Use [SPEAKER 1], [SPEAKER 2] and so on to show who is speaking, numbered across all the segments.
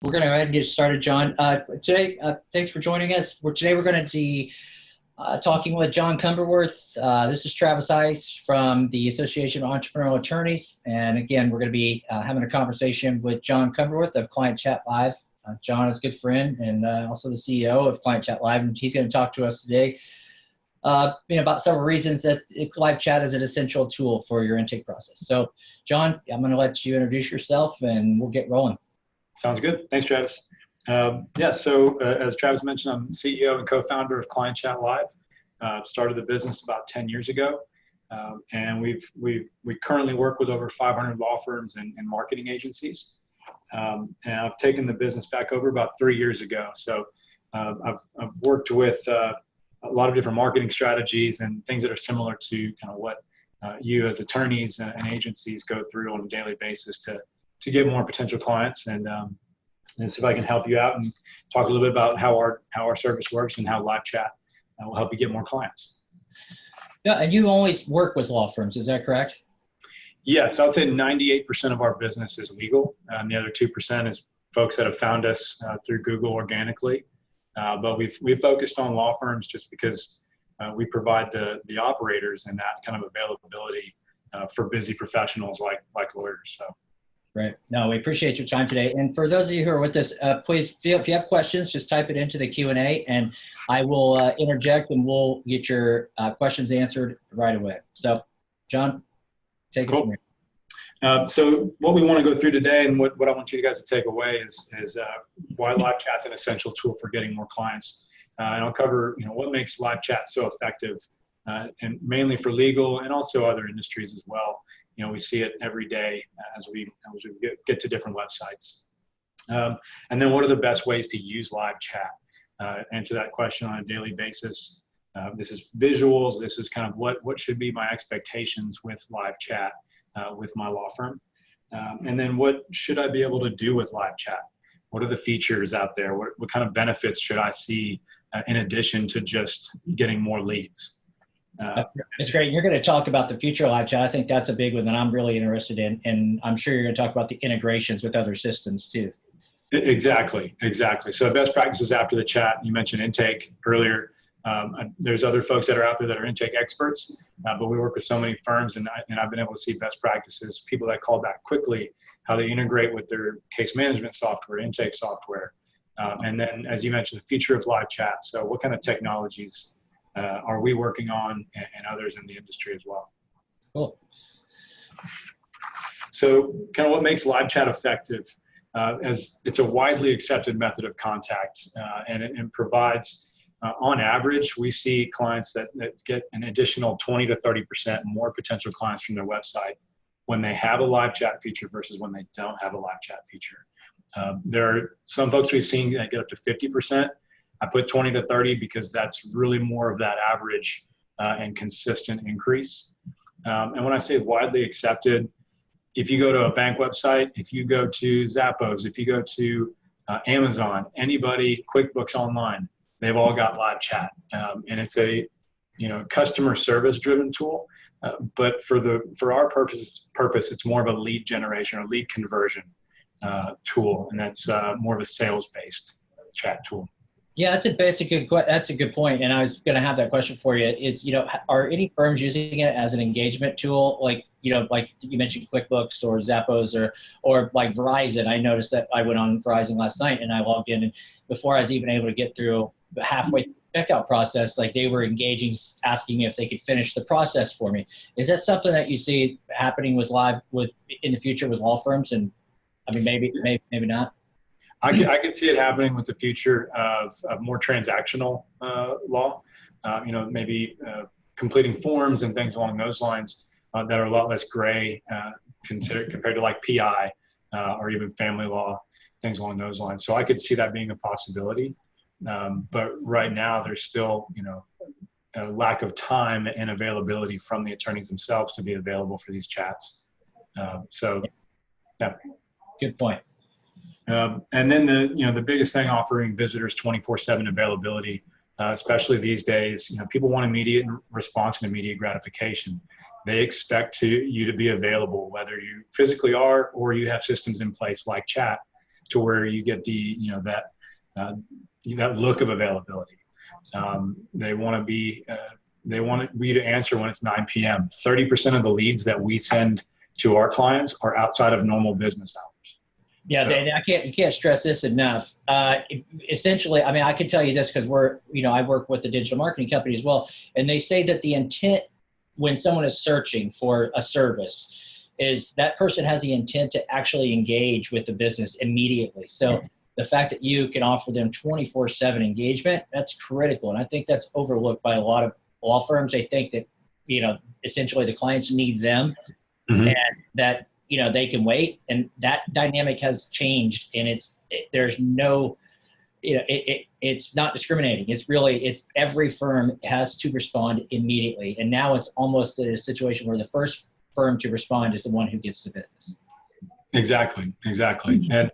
[SPEAKER 1] We're going to go ahead and get started, John. Thanks for joining us. Today we're going to be talking with John Cumberworth. This is Travis Hise from the Association of Entrepreneurial Attorneys. And again, we're going to be having a conversation with John Cumberworth of Client Chat Live. John is a good friend and also the CEO of Client Chat Live. And he's going to talk to us today about several reasons that live chat is an essential tool for your intake process. So, John, I'm going to let you introduce yourself and we'll get rolling.
[SPEAKER 2] Sounds good. Thanks, Travis. As Travis mentioned, I'm CEO and co-founder of Client Chat Live. Started the business about 10 years ago, and we currently work with over 500 law firms and marketing agencies. And I've taken the business back over about 3 years ago. So I've worked with a lot of different marketing strategies and things that are similar to kind of what you as attorneys and agencies go through on a daily basis to get more potential clients and see if I can help you out and talk a little bit about how our service works and how live chat will help you get more clients.
[SPEAKER 1] Yeah, and you always work with law firms, is that correct?
[SPEAKER 2] Yes, I would say 98% of our business is legal. And the other 2% is folks that have found us through Google organically. But we've focused on law firms just because we provide the operators and that kind of availability for busy professionals like lawyers. So.
[SPEAKER 1] Right. No, we appreciate your time today. And for those of you who are with us, please feel if you have questions, just type it into the Q&A and I will interject and we'll get your questions answered right away. So, John, take it from here.
[SPEAKER 2] So what we want to go through today and what I want you guys to take away is why live chat's an essential tool for getting more clients. And I'll cover what makes live chat so effective and mainly for legal and also other industries as well. We see it every day as we get to different websites. And then what are the best ways to use live chat? Answer that question on a daily basis. This is visuals. This is kind of what should be my expectations with live chat with my law firm. And then what should I be able to do with live chat? What are the features out there? What kind of benefits should I see in addition to just getting more leads?
[SPEAKER 1] It's great. You're going to talk about the future of live chat. I think that's a big one that I'm really interested in. And I'm sure you're going to talk about the integrations with other systems too.
[SPEAKER 2] Exactly. So best practices after the chat, you mentioned intake earlier. There's other folks that are out there that are intake experts, but we work with so many firms and I've been able to see best practices, people that call back quickly, how they integrate with their case management software, intake software. And then as you mentioned, the future of live chat. So what kind of technologies are we working on and others in the industry as well?
[SPEAKER 1] Cool.
[SPEAKER 2] So kind of what makes live chat effective as it's a widely accepted method of contact and it provides, on average, we see clients that get an additional 20 to 30% more potential clients from their website when they have a live chat feature versus when they don't have a live chat feature. There are some folks we've seen that get up to 50%. I put 20 to 30 because that's really more of that average and consistent increase. And when I say widely accepted, if you go to a bank website, if you go to Zappos, if you go to Amazon, anybody, QuickBooks Online, they've all got live chat. And it's a customer service driven tool. But for our purpose, it's more of a lead generation or lead conversion tool. And that's more of a sales based chat tool.
[SPEAKER 1] Yeah, that's a good point. And I was going to have that question for you is, are any firms using it as an engagement tool? Like you mentioned QuickBooks or Zappos or like Verizon. I noticed that I went on Verizon last night and I logged in and before I was even able to get through the halfway checkout process, like they were engaging, asking me if they could finish the process for me. Is that something that you see happening in the future with law firms? And I mean, maybe not.
[SPEAKER 2] I can see it happening with the future of more transactional law, maybe completing forms and things along those lines that are a lot less gray compared to like PI or even family law, things along those lines. So I could see that being a possibility. But right now there's still, a lack of time and availability from the attorneys themselves to be available for these chats. Yeah.
[SPEAKER 1] Good point.
[SPEAKER 2] And then the biggest thing, offering visitors 24/7 availability, especially these days. People want immediate response and immediate gratification. They expect you to be available, whether you physically are or you have systems in place like chat to where you get that look of availability. They want you to answer when it's 9 p.m. 30% of the leads that we send to our clients are outside of normal business hours.
[SPEAKER 1] Yeah, so, you can't stress this enough. Essentially, I mean, I can tell you this because I work with a digital marketing company as well, and they say that the intent when someone is searching for a service is that person has the intent to actually engage with the business immediately. So the fact that you can offer them 24/7 engagement, that's critical. And I think that's overlooked by a lot of law firms. They think that, essentially the clients need them and that, they can wait. And that dynamic has changed, and there's no, it's not discriminating. It's every firm has to respond immediately. And now it's almost a situation where the first firm to respond is the one who gets the business.
[SPEAKER 2] Exactly. And,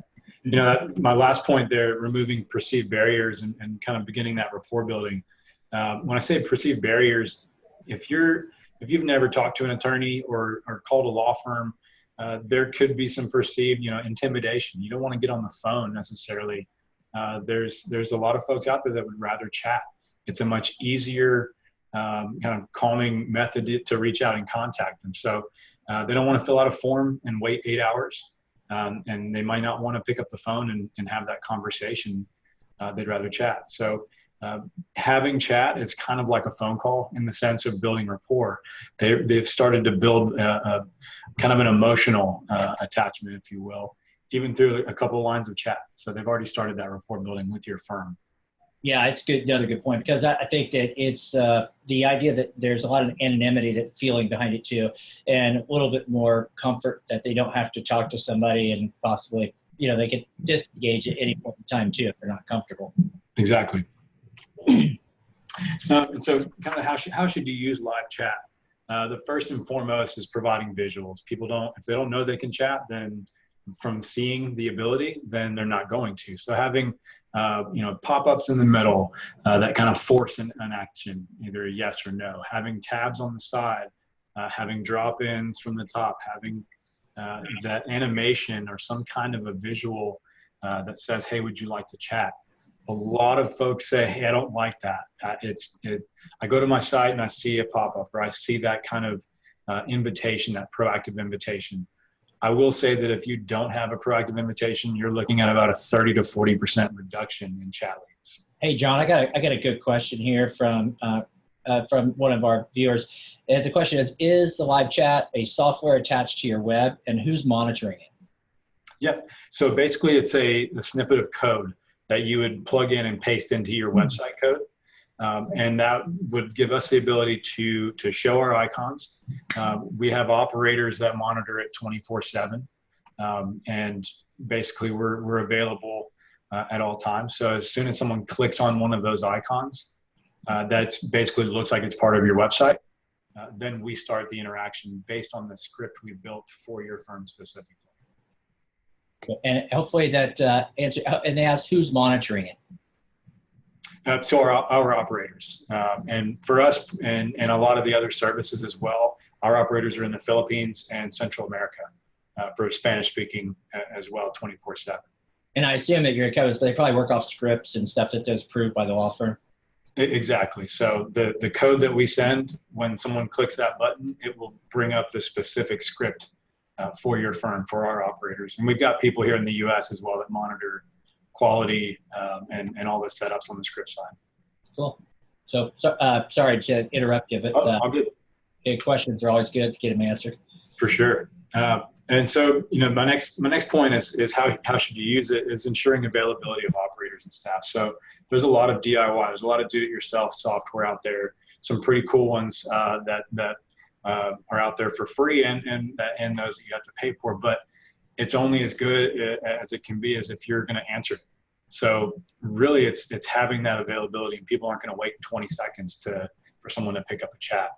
[SPEAKER 2] my last point there, removing perceived barriers and kind of beginning that rapport building. When I say perceived barriers, if you've never talked to an attorney or called a law firm, there could be some perceived, intimidation. You don't want to get on the phone necessarily. There's a lot of folks out there that would rather chat. It's a much easier kind of calming method to reach out and contact them. So they don't want to fill out a form and wait 8 hours. And they might not want to pick up the phone and have that conversation. They'd rather chat. So having chat is kind of like a phone call in the sense of building rapport. They've started to build kind of an emotional attachment, if you will, even through a couple of lines of chat. So they've already started that rapport building with your firm.
[SPEAKER 1] Yeah, it's good. Another good point, because I think that it's the idea that there's a lot of anonymity, that feeling behind it too, and a little bit more comfort that they don't have to talk to somebody and possibly, they can disengage at any point in time too if they're not comfortable.
[SPEAKER 2] Exactly. So kind of how should you use live chat? The first and foremost is providing visuals. If they don't know they can chat, then from seeing the ability, then they're not going to. So having pop-ups in the middle that kind of force an action, either a yes or no. Having tabs on the side, having drop-ins from the top, having that animation or some kind of a visual that says, "Hey, would you like to chat?" A lot of folks say, "Hey, I don't like that." I go to my site and I see a pop-up, or I see that kind of invitation, that proactive invitation. I will say that if you don't have a proactive invitation, you're looking at about a 30 to 40% reduction in chat leads.
[SPEAKER 1] Hey, John, I got a good question here from one of our viewers. And the question is the live chat a software attached to your web, and who's monitoring it?
[SPEAKER 2] Yep. So basically it's a snippet of code that you would plug in and paste into your website code. And that would give us the ability to show our icons. We have operators that monitor it 24/7. And basically we're available at all times. So as soon as someone clicks on one of those icons, that's basically looks like it's part of your website. Then we start the interaction based on the script we built for your firm specifically.
[SPEAKER 1] And hopefully that answer, and they ask who's monitoring it.
[SPEAKER 2] So our operators, and for us and a lot of the other services as well, our operators are in the Philippines and Central America for Spanish speaking as well, 24/7.
[SPEAKER 1] And I assume that your codes, they probably work off scripts and stuff that is approved by the law firm.
[SPEAKER 2] Exactly. So the code that we send, when someone clicks that button, it will bring up the specific script for your firm, for our operators. And we've got people here in the US as well that monitor quality and all the setups on the script side.
[SPEAKER 1] Cool. So sorry to interrupt you, but
[SPEAKER 2] all good.
[SPEAKER 1] Questions are always good to get them answered.
[SPEAKER 2] For sure. And so, my next point is how should you use it, is ensuring availability of operators and staff. So there's a lot of DIY, there's a lot of do-it-yourself software out there, some pretty cool ones that are out there for free and those that you have to pay for, but it's only as good as it can be as if you're going to answer it. So really it's having that availability, and people aren't going to wait 20 seconds for someone to pick up a chat.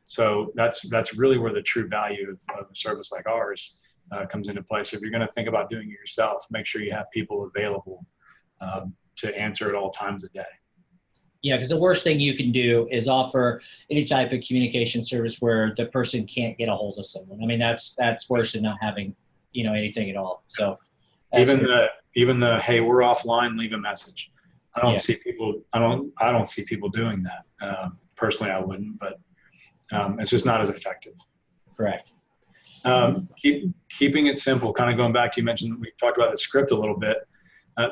[SPEAKER 2] So that's really where the true value of a service like ours comes into play. So if you're going to think about doing it yourself, make sure you have people available to answer at all times a day.
[SPEAKER 1] Yeah, because the worst thing you can do is offer any type of communication service where the person can't get a hold of someone. I mean, that's worse than not having anything at all. So
[SPEAKER 2] even the, hey, we're offline, leave a message. I don't
[SPEAKER 1] Yeah.
[SPEAKER 2] see people. I don't see people doing that. Personally, I wouldn't, but it's just not as effective.
[SPEAKER 1] Correct.
[SPEAKER 2] Keeping it simple. Kind of going back, you mentioned we talked about the script a little bit.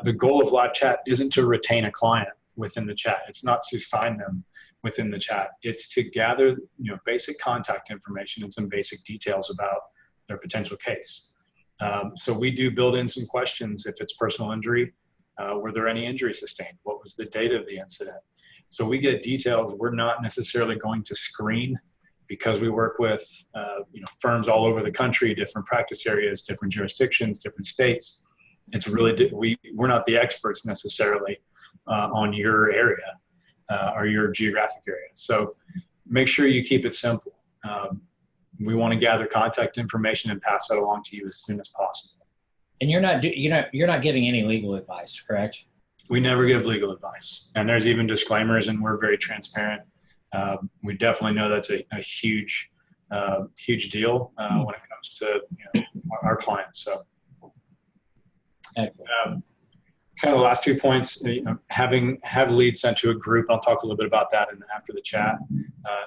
[SPEAKER 2] The goal of live chat isn't to retain a client within the chat. It's not to sign them within the chat. It's to gather, basic contact information and some basic details about their potential case. So we do build in some questions. If it's personal injury, were there any injuries sustained? What was the date of the incident? So we get details. We're not necessarily going to screen, because we work with firms all over the country, different practice areas, different jurisdictions, different states. It's really, we're not the experts necessarily on your area or your geographic area. So make sure you keep it simple. We want to gather contact information and pass that along to you as soon as possible.
[SPEAKER 1] And you're not giving any legal advice, correct?
[SPEAKER 2] We never give legal advice, and there's even disclaimers, and we're very transparent. We definitely know that's a huge deal when it comes to our clients. So, kind of the last 2 points, have leads sent to a group. I'll talk a little bit about that after the chat.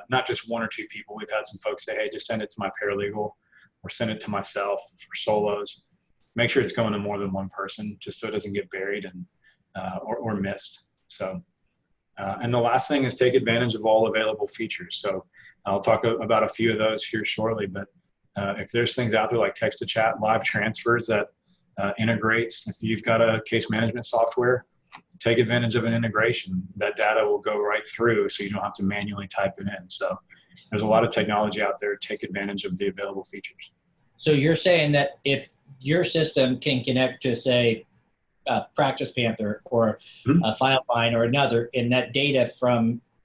[SPEAKER 2] Not just one or two people. We've had some folks say, hey, just send it to my paralegal or send it to myself for solos. Make sure it's going to more than one person, just so it doesn't get buried and or missed. So, and the last thing is take advantage of all available features. So I'll talk about a few of those here shortly, but if there's things out there like text to chat, live transfers that integrates, if you've got a case management software, take advantage of an integration. That data will go right through, so you don't have to manually type it in. So there's a lot of technology out there. Take advantage of the available features.
[SPEAKER 1] So you're saying that if your system can connect to, say, Practice Panther or a FileFind or another, and that data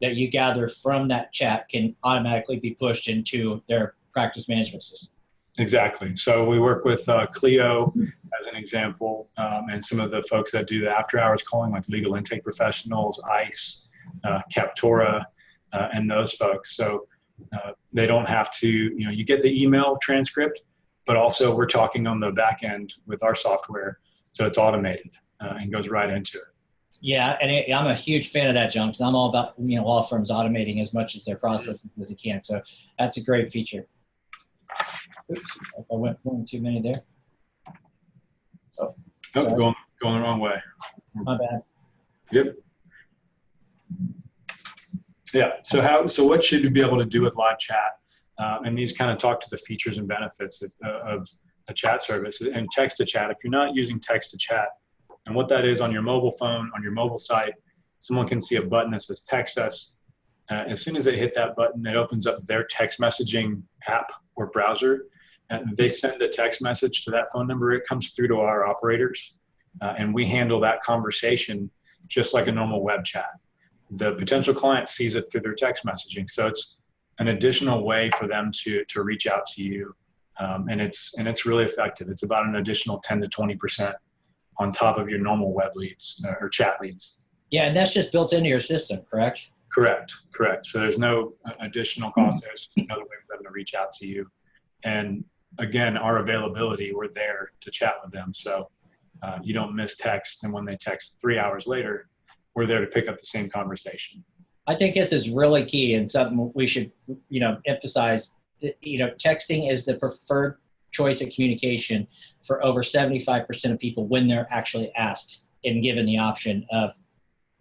[SPEAKER 1] that you gather from that chat can automatically be pushed into their practice management system.
[SPEAKER 2] Exactly. So we work with Clio as an example, and some of the folks that do the after hours calling, like legal intake professionals, ICE, Captora, and those folks. So they don't have to, you get the email transcript, but also we're talking on the back end with our software. So it's automated and goes right into it.
[SPEAKER 1] Yeah, and I'm a huge fan of that, John, because I'm all about law firms automating as much as their processes as they can. So that's a great feature. Oops, I went one too many there.
[SPEAKER 2] Oh, going the wrong way.
[SPEAKER 1] My bad.
[SPEAKER 2] Yep. Yeah. So what should you be able to do with live chat? And these kind of talk to the features and benefits of a chat service and text to chat. If you're not using text to chat, and what that is on your mobile phone, on your mobile site, someone can see a button that says text us. As soon as they hit that button, it opens up their text messaging app or browser, and they send a text message to that phone number. It comes through to our operators, and we handle that conversation just like a normal web chat. The potential client sees it through their text messaging, so it's an additional way for them to reach out to you, and it's really effective. It's about an additional 10 to 20% on top of your normal web leads or chat leads.
[SPEAKER 1] Yeah, and that's just built into your system, correct?
[SPEAKER 2] Correct. So there's no additional cost there. It's just another way for them to reach out to you. And again, our availability, we're there to chat with them. So you don't miss text. And when they text 3 hours later, we're there to pick up the same conversation.
[SPEAKER 1] I think this is really key and something we should, emphasize. Texting is the preferred choice of communication for over 75% of people when they're actually asked and given the option of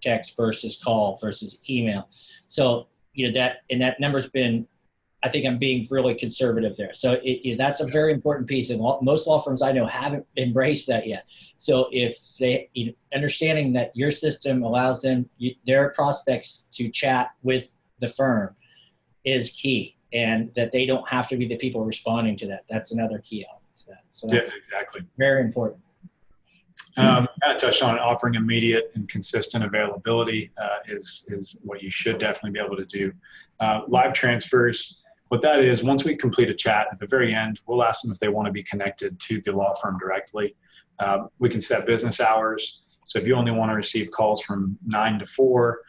[SPEAKER 1] text versus call versus email. So, that number's been, I think I'm being really conservative there. So that's a very important piece, and most law firms I know haven't embraced that yet. So if they, understanding that your system allows them, their prospects to chat with the firm is key, and that they don't have to be the people responding to that. That's another key element to that. So that's
[SPEAKER 2] exactly.
[SPEAKER 1] Very important.
[SPEAKER 2] Kind of touched on offering immediate and consistent availability is what you should definitely be able to do. Live transfers, what that is, once we complete a chat, at the very end, we'll ask them if they want to be connected to the law firm directly. We can set business hours. So if you only want to receive calls from 9 to 4,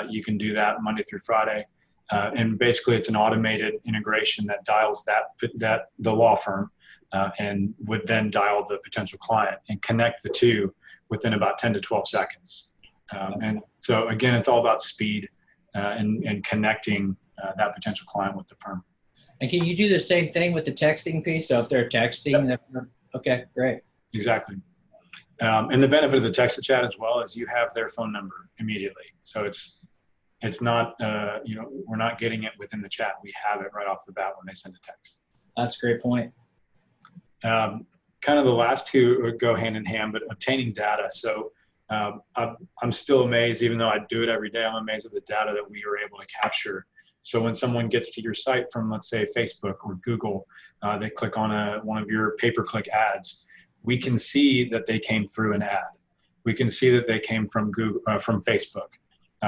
[SPEAKER 2] you can do that Monday through Friday. And basically it's an automated integration that dials the law firm and would then dial the potential client and connect the two within about 10 to 12 seconds. And so again, it's all about speed and connecting that potential client with the firm.
[SPEAKER 1] And can you do the same thing with the texting piece? So if they're texting,
[SPEAKER 2] Yep.
[SPEAKER 1] Okay, great.
[SPEAKER 2] Exactly. And the benefit of the text to chat as well is you have their phone number immediately. So it's not, we're not getting it within the chat. We have it right off the bat when they send a text.
[SPEAKER 1] That's a great point.
[SPEAKER 2] Kind of the last two go hand in hand, but obtaining data. So I'm still amazed, even though I do it every day, I'm amazed at the data that we are able to capture. So when someone gets to your site from, let's say, Facebook or Google, they click on one of your pay-per-click ads, we can see that they came through an ad. We can see that they came from Google, from Facebook.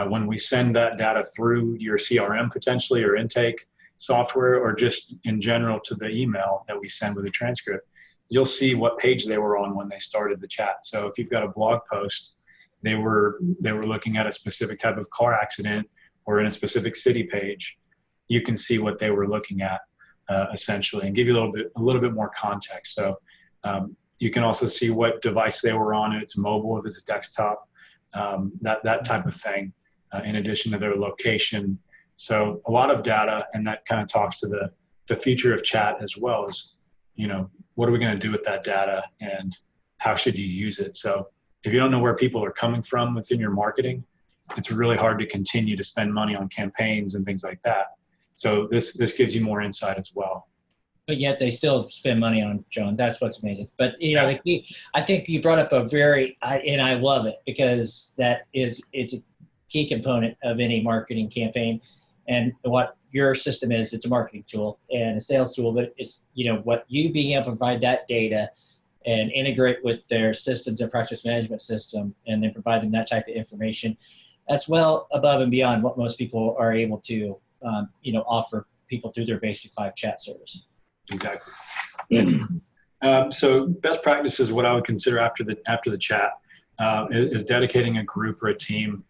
[SPEAKER 2] When we send that data through your CRM potentially, or intake software, or just in general to the email that we send with a transcript, you'll see what page they were on when they started the chat. So if you've got a blog post, they were looking at a specific type of car accident or in a specific city page, you can see what they were looking at essentially, and give you a little bit more context. So you can also see what device they were on, if it's mobile, if it's desktop, that type of thing, in addition to their location. So a lot of data, and that kind of talks to the future of chat as well as, what are we going to do with that data and how should you use it? So if you don't know where people are coming from within your marketing, it's really hard to continue to spend money on campaigns and things like that. So this gives you more insight as well.
[SPEAKER 1] But yet they still spend money on John. That's what's amazing. But the key, I think you brought up and I love it, because it's a key component of any marketing campaign. And what your system is, it's a marketing tool and a sales tool, but it's, what you being able to provide that data and integrate with their systems and practice management system, and then provide them that type of information. That's well above and beyond what most people are able to, offer people through their basic live chat service.
[SPEAKER 2] Exactly. So best practices, what I would consider after the chat, is dedicating a group or a team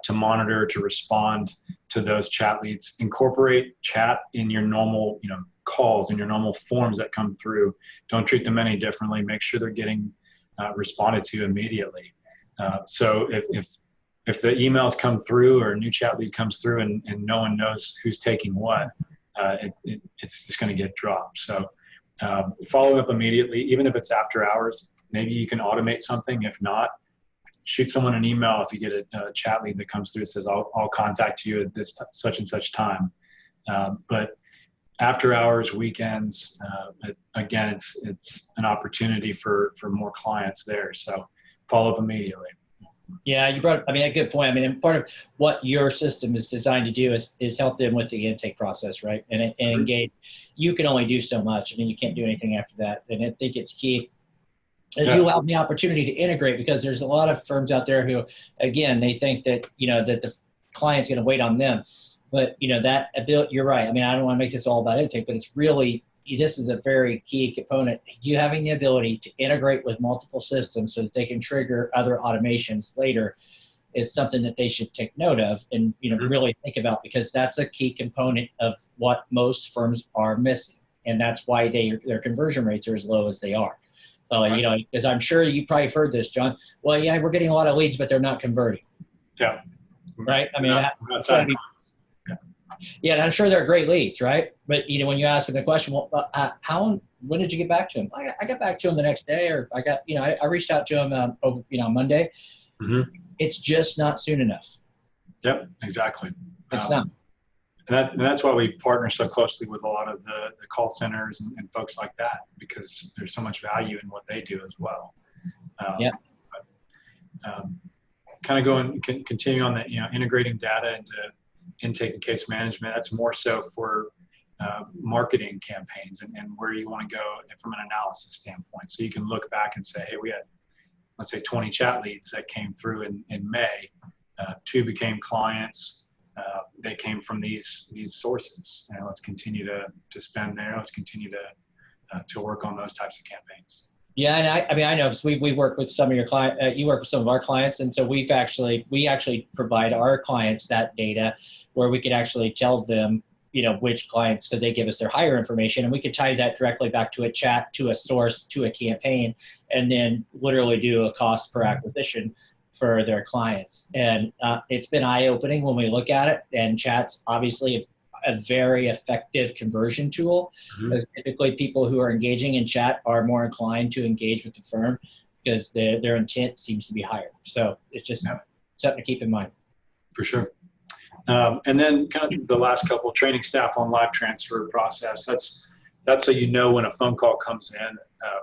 [SPEAKER 2] to monitor, to respond to those chat leads. Incorporate chat in your normal, calls, in your normal forms that come through. Don't treat them any differently. Make sure they're getting responded to immediately. So if the emails come through or a new chat lead comes through and no one knows who's taking what, it's just going to get dropped. So follow up immediately, even if it's after hours. Maybe you can automate something. If not, shoot someone an email if you get a chat lead that comes through that says, I'll contact you at this such and such time. But after hours, weekends, again, it's an opportunity for more clients there. So follow up immediately.
[SPEAKER 1] Yeah, you brought up, a good point. And part of what your system is designed to do is help them with the intake process, right? And engage. You can only do so much. You can't do anything after that. And I think it's key. Yeah. You have the opportunity to integrate, because there's a lot of firms out there who, again, they think that, that the client's going to wait on them. But, that ability, you're right. I don't want to make this all about intake, but it's really, this is a very key component. You having the ability to integrate with multiple systems so that they can trigger other automations later is something that they should take note of and, really think about, because that's a key component of what most firms are missing. And that's why their conversion rates are as low as they are. Because I'm sure you probably heard this, John. Well, yeah, we're getting a lot of leads, but they're not converting.
[SPEAKER 2] Yeah.
[SPEAKER 1] Right. Yeah, and I'm sure they're great leads, right? But when you ask them the question, well, when did you get back to them? I got back to them the next day, or I reached out to them over on Monday. Mm-hmm. It's just not soon enough.
[SPEAKER 2] Yep, exactly.
[SPEAKER 1] It's not.
[SPEAKER 2] And that's why we partner so closely with a lot of the call centers and folks like that, because there's so much value in what they do as well. Kind of continue on that, integrating data into intake and case management. That's more so for marketing campaigns and where you want to go from an analysis standpoint. So you can look back and say, hey, we had, let's say, 20 chat leads that came through in May. 2 became clients. They came from these sources. Let's continue to spend there. Let's continue to work on those types of campaigns.
[SPEAKER 1] Yeah, and I know, because we work with some of your clients. You work with some of our clients, and so we actually provide our clients that data, where we could actually tell them which clients, because they give us their hire information, and we could tie that directly back to a chat, to a source, to a campaign, and then literally do a cost per acquisition for their clients. And it's been eye-opening when we look at it, and chat's obviously a very effective conversion tool. Because typically people who are engaging in chat are more inclined to engage with the firm because their intent seems to be higher. So it's just something to keep in mind.
[SPEAKER 2] For sure. And then kind of the last couple, training staff on live transfer process. That's so when a phone call comes in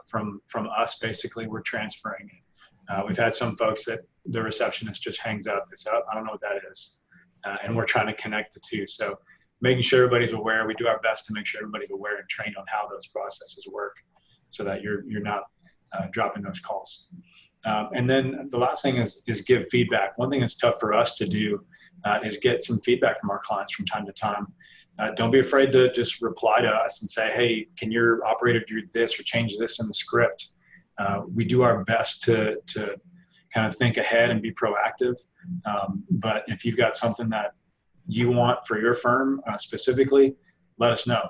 [SPEAKER 2] from us, basically we're transferring it. We've had some folks that the receptionist just hangs up. They say, "Oh, I don't know what that is," and we're trying to connect the two. So making sure everybody's aware. We do our best to make sure everybody's aware and trained on how those processes work, so that you're not dropping those calls. And then the last thing is give feedback. One thing that's tough for us to do is get some feedback from our clients from time to time. Don't be afraid to just reply to us and say, "Hey, can your operator do this or change this in the script?" We do our best to kind of think ahead and be proactive. But if you've got something that you want for your firm specifically, let us know.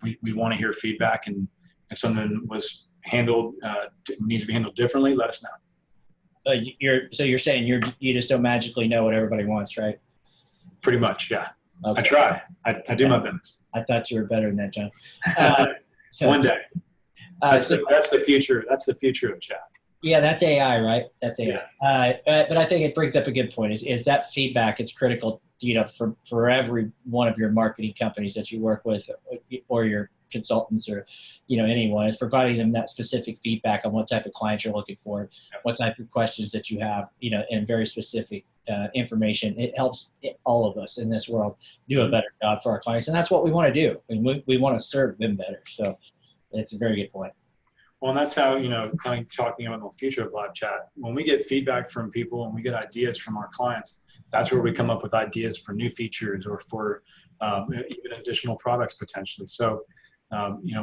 [SPEAKER 2] We want to hear feedback, and if something was handled needs to be handled differently, let us know.
[SPEAKER 1] So you're saying you just don't magically know what everybody wants, right?
[SPEAKER 2] Pretty much, yeah.
[SPEAKER 1] Okay.
[SPEAKER 2] I try. I do my best.
[SPEAKER 1] I thought you were better than that, John.
[SPEAKER 2] One day. That's the future. That's the future of chat.
[SPEAKER 1] Yeah, that's AI, right? That's AI.
[SPEAKER 2] Yeah.
[SPEAKER 1] But I think it brings up a good point. Is that feedback? It's critical, for every one of your marketing companies that you work with, or your consultants, or anyone, is providing them that specific feedback on what type of clients you're looking for, what type of questions that you have, and very specific information. It helps all of us in this world do a better job for our clients, and that's what we want to do. And we want to serve them better. So it's a very good point.
[SPEAKER 2] Well, and that's how, kind of talking about the future of live chat. When we get feedback from people and we get ideas from our clients, that's where we come up with ideas for new features or for even additional products potentially. So,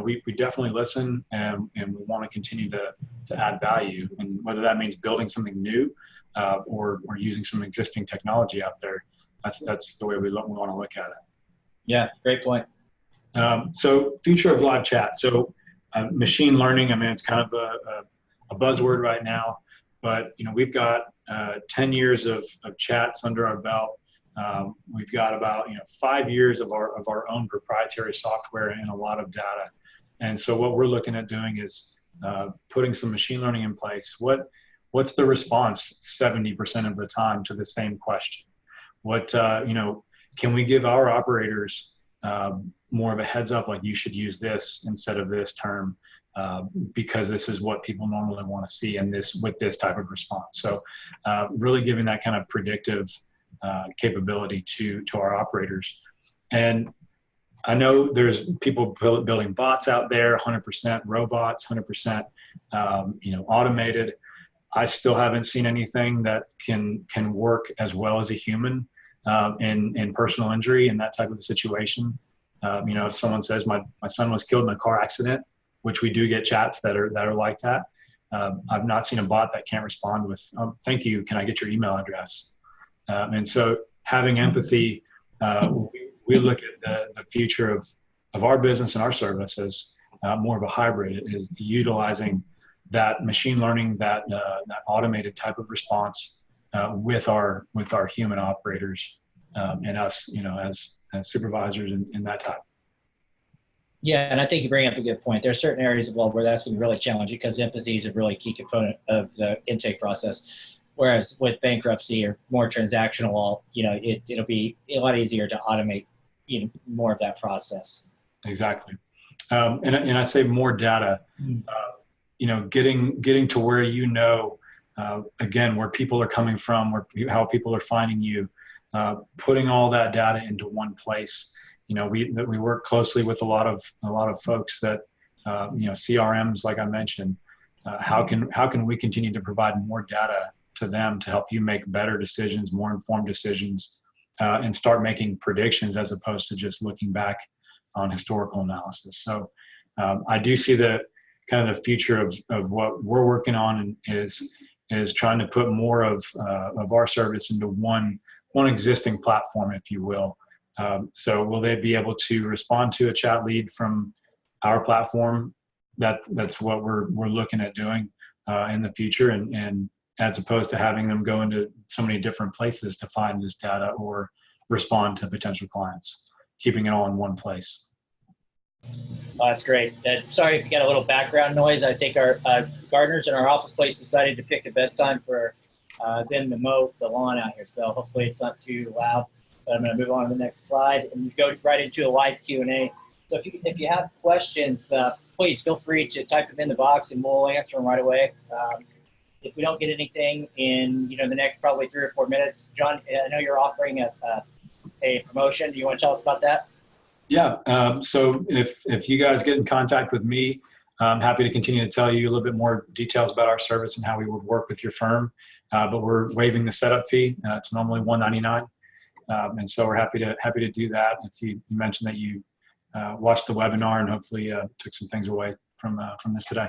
[SPEAKER 2] we definitely listen, and we want to continue to add value. And whether that means building something new or using some existing technology out there, that's the way we want to look at it.
[SPEAKER 1] Yeah, great point.
[SPEAKER 2] So future of live chat. So machine learning, it's kind of a buzzword right now, but we've got 10 years of chats under our belt. We've got about 5 years of our own proprietary software and a lot of data. And so what we're looking at doing is putting some machine learning in place. What's the response 70% of the time to the same question? Can we give our operators more of a heads up, like you should use this instead of this term, because this is what people normally want to see with this type of response. So really giving that kind of predictive capability to our operators. And I know there's people building bots out there, 100% robots, 100% automated. I still haven't seen anything that can work as well as a human in personal injury in that type of a situation. If someone says my son was killed in a car accident, which we do get chats that are like that, I've not seen a bot that can't respond with, "Thank you, can I get your email address?" And so having empathy, we look at the future of our business and our service as more of a hybrid. It is utilizing that machine learning, that automated type of response with our human operators and us, as supervisors in that type.
[SPEAKER 1] Yeah, and I think you bring up a good point. There are certain areas of the world where that's going to be really challenging because empathy is a really key component of the intake process. Whereas with bankruptcy or more transactional, it'll be a lot easier to automate, more of that process.
[SPEAKER 2] Exactly. And I say more data, getting to where, again, where people are coming from, how people are finding you, putting all that data into one place. We work closely with a lot of folks that, CRMs, like I mentioned. How can we continue to provide more data to them to help you make better decisions, more informed decisions, and start making predictions as opposed to just looking back on historical analysis. So I do see the kind of the future of what we're working on is trying to put more of our service into one existing platform, if you will, So will they be able to respond to a chat lead from our platform? That's what we're looking at doing in the future, and as opposed to having them go into so many different places to find this data or respond to potential clients, keeping it all in one place.
[SPEAKER 1] Oh, that's great. Sorry if you got a little background noise. I think our gardeners in our office place decided to pick the best time for them to mow the lawn out here. So hopefully it's not too loud. But I'm going to move on to the next slide and go right into a live Q&A. So if you have questions, please feel free to type them in the box and we'll answer them right away. If we don't get anything in the next probably 3 or 4 minutes, John, I know you're offering a promotion. Do you want to tell us about that?
[SPEAKER 2] Yeah. So if you guys get in contact with me, I'm happy to continue to tell you a little bit more details about our service and how we would work with your firm. But we're waiving the setup fee. It's normally $199, and so we're happy to do that. If you mentioned that you watched the webinar and hopefully took some things away from this today.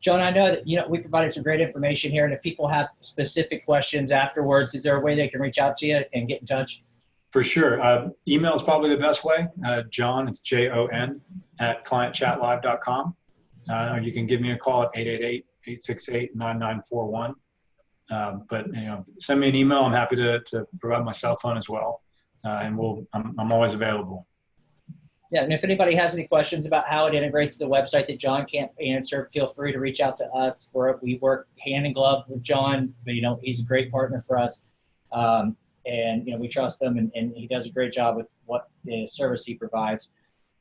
[SPEAKER 1] John, I know that we provided some great information here, and if people have specific questions afterwards, is there a way they can reach out to you and get in touch?
[SPEAKER 2] For sure. Email is probably the best way. John, it's Jon at clientchatlive.com. You can give me a call at 888-868-9941. But send me an email. I'm happy to provide my cell phone as well, and I'm always available.
[SPEAKER 1] Yeah, and if anybody has any questions about how it integrates to the website that John can't answer, feel free to reach out to us. We work hand in glove with John, but he's a great partner for us. And we trust him, and he does a great job with what the service he provides.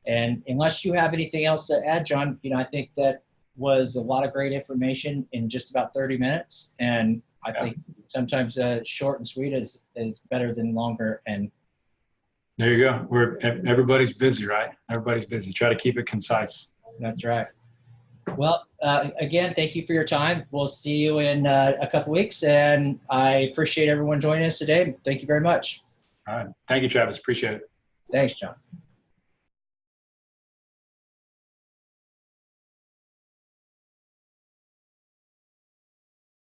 [SPEAKER 1] And unless you have anything else to add, John, I think that was a lot of great information in just about 30 minutes. And I think sometimes short and sweet is better than longer. And
[SPEAKER 2] there you go. Everybody's busy, right? Everybody's busy. Try to keep it concise.
[SPEAKER 1] That's right. Well, again, thank you for your time. We'll see you in a couple weeks, and I appreciate everyone joining us today. Thank you very much.
[SPEAKER 2] All right. Thank you, Travis. Appreciate it.
[SPEAKER 1] Thanks, John.